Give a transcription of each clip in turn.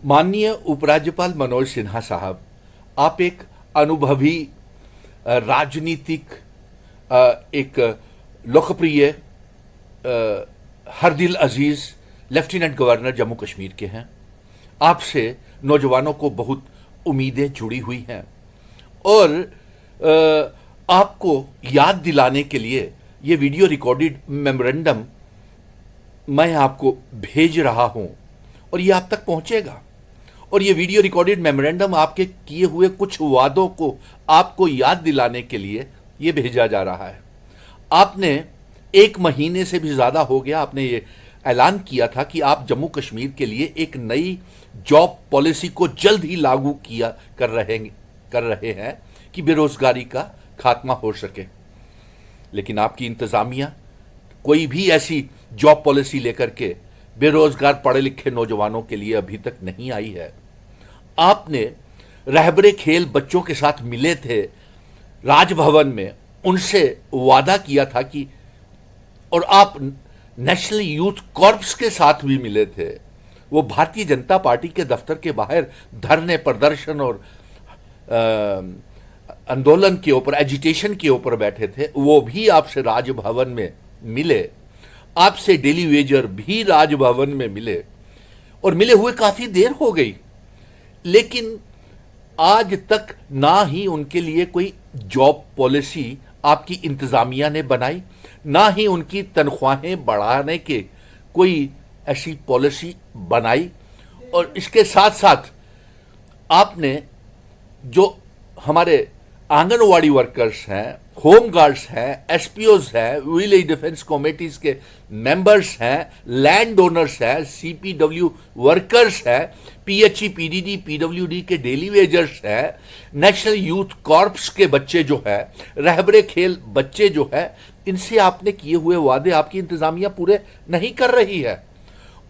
माननीय उपराज्यपाल मनोज सिन्हा साहब, आप एक अनुभवी राजनीतिक एक लोकप्रिय हर दिल अजीज लेफ्टिनेंट गवर्नर जम्मू कश्मीर के हैं। आपसे नौजवानों को बहुत उम्मीदें जुड़ी हुई हैं और आपको याद दिलाने के लिए ये वीडियो रिकॉर्डेड मेमोरेंडम मैं आपको भेज रहा हूं और ये आप तक पहुंचेगा। और ये वीडियो रिकॉर्डेड मेमोरेंडम आपके किए हुए कुछ वादों को आपको याद दिलाने के लिए ये भेजा जा रहा है। आपने 1 महीने से भी ज़्यादा हो गया, आपने ये ऐलान किया था कि आप जम्मू कश्मीर के लिए एक नई जॉब पॉलिसी को जल्द ही लागू कर रहे हैं कि बेरोजगारी का खात्मा हो सके। लेकिन आपकी इंतज़ामिया कोई भी ऐसी जॉब पॉलिसी लेकर के बेरोजगार पढ़े लिखे नौजवानों के लिए अभी तक नहीं आई है। आपने रहबरे खेल बच्चों के साथ मिले थे राजभवन में, उनसे वादा किया था कि, और आप नेशनल यूथ कॉर्प्स के साथ भी मिले थे। वो भारतीय जनता पार्टी के दफ्तर के बाहर धरने, प्रदर्शन और आंदोलन के ऊपर, एजिटेशन के ऊपर बैठे थे। वो भी आपसे राजभवन में मिले। आपसे डेली वेजर भी राजभवन में मिले और मिले हुए काफी देर हो गई, लेकिन आज तक ना ही उनके लिए कोई जॉब पॉलिसी आपकी इंतजामिया ने बनाई, ना ही उनकी तनख्वाहें बढ़ाने के कोई ऐसी पॉलिसी बनाई। और इसके साथ साथ आपने जो हमारे आंगनवाड़ी वर्कर्स हैं, होम गार्ड्स हैं, एसपीओज हैं, विलेज डिफेंस कमेटीज के मेंबर्स हैं, लैंड ओनर्स हैं, सीपीडब्ल्यू वर्कर्स हैं, पीएचई, पीडीडी, पीडब्ल्यूडी के डेली वेजर्स हैं, नेशनल यूथ कॉर्प्स के बच्चे जो है, रहबरे खेल बच्चे जो है, इनसे आपने किए हुए वादे आपकी इंतजामिया पूरे नहीं कर रही है।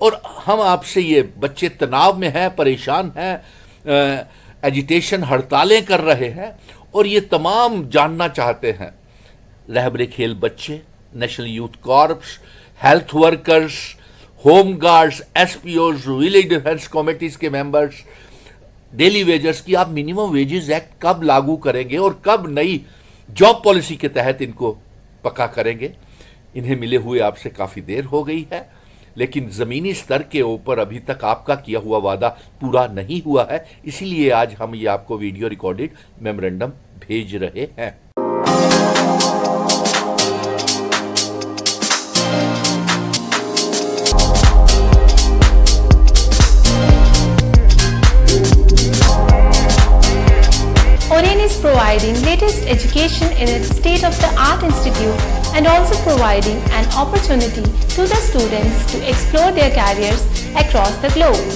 और हम आपसे, ये बच्चे तनाव में हैं, परेशान हैं, एजिटेशन, हड़तालें कर रहे हैं और ये तमाम जानना चाहते हैं, रहबरे खेल बच्चे, national youth corps, health workers, home guards, SPOs, village defence committees के मेंबर्स, डेली वेजर्स की आप मिनिमम वेजेस एक्ट कब लागू करेंगे और कब नई जॉब पॉलिसी के तहत इनको पक्का करेंगे। इन्हें मिले हुए आपसे काफ़ी देर हो गई है, लेकिन ज़मीनी स्तर के ऊपर अभी तक आपका किया हुआ वादा पूरा नहीं हुआ है। इसीलिए आज हम ये आपको वीडियो रिकॉर्डेड मेमोरेंडम भेज रहे हैं। Oren is providing latest education in its state-of-the-art institute and also providing an opportunity to the students to explore their careers across the globe.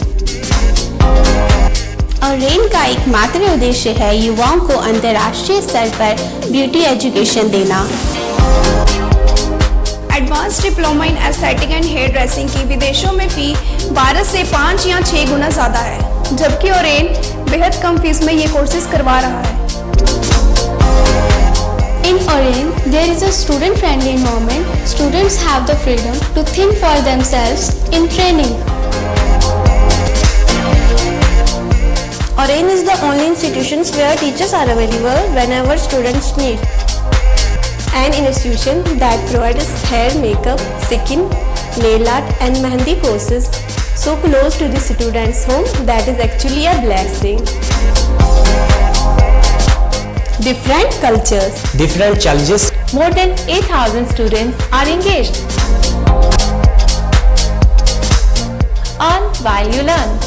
Orane का एकमात्र उद्देश्य है युवाओं को अंतर्राष्ट्रीय स्तर पर ब्यूटी एजुकेशन देना। Advance diploma in aesthetic and hair dressing की विदेशों में फी 12 से 5 या 6 गुना ज़्यादा है, जबकि ओरेन बेहद कम फीस में ये कोर्सेज करवा रहा है। In Oren, there is a student-friendly environment. Students have the freedom to think for themselves in training. Oren is the only institution where teachers are available whenever students need. An institution that provides hair, makeup, skin, nail art and mehendi courses so close to the students' home that is actually a blessing. Different cultures, different challenges. More than 8,000 students are engaged. Earn while you learn.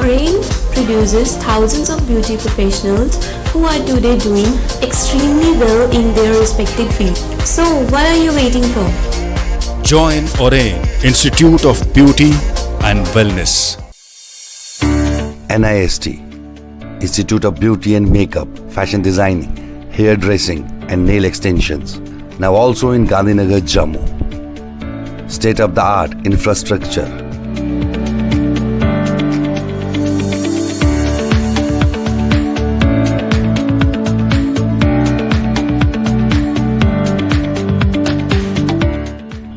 Oren produces thousands of beauty professionals who are today doing extremely well in their respective field. So, what are you waiting for? Join Oren Institute of Beauty and Wellness. NIST, Institute of Beauty and Makeup, Fashion Designing, Hair Dressing and Nail Extensions. Now also in Gandhinagar, Jammu. State-of-the-art infrastructure.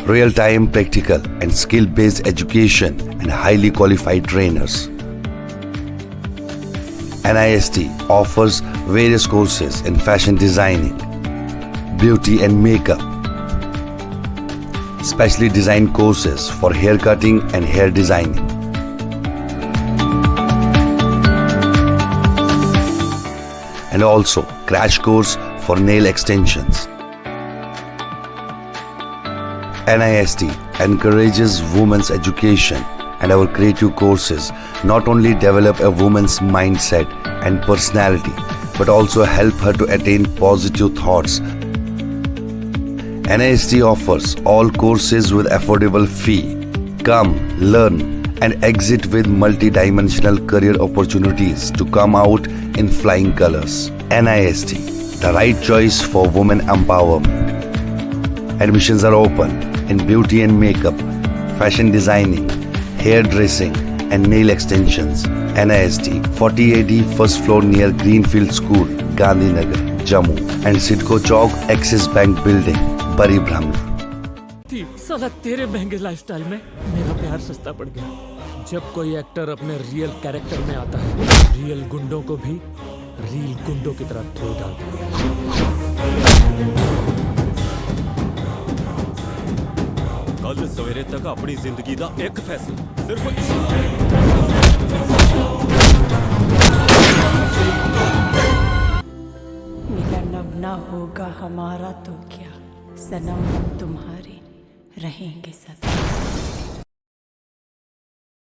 real-time practical and skill-based education and highly qualified trainers. NIST offers various courses in fashion designing, beauty and makeup, specially designed courses for hair cutting and hair designing, and also crash course for nail extensions. NIST encourages women's education, and our creative courses not only develop a woman's mindset and personality but also help her to attain positive thoughts. NIST offers all courses with affordable fee. Come, learn and exit with multi-dimensional career opportunities to come out in flying colors. NIST, the right choice for women empowerment. Admissions are open in beauty and makeup, fashion designing, hairdressing and nail extensions. NIST, 40AD first floor near Greenfield School, Gandhinagar, Jammu and Sidco Chowk, Axis Bank Building, Bari Brahmna. साला तेरे महंगे lifestyle में मेरा प्यार सस्ता पड़ गया। जब कोई एक्टर अपने रियल कैरेक्टर में आता है, रियल गुंडों को भी रियल गुंडों की तरह धो डालता है। कल सवेरे तक अपनी जिंदगी का एक फैसला सिर्फ मिलन अब ना होगा हमारा तो क्या, सनम हम तुम्हारे रहेंगे सदा।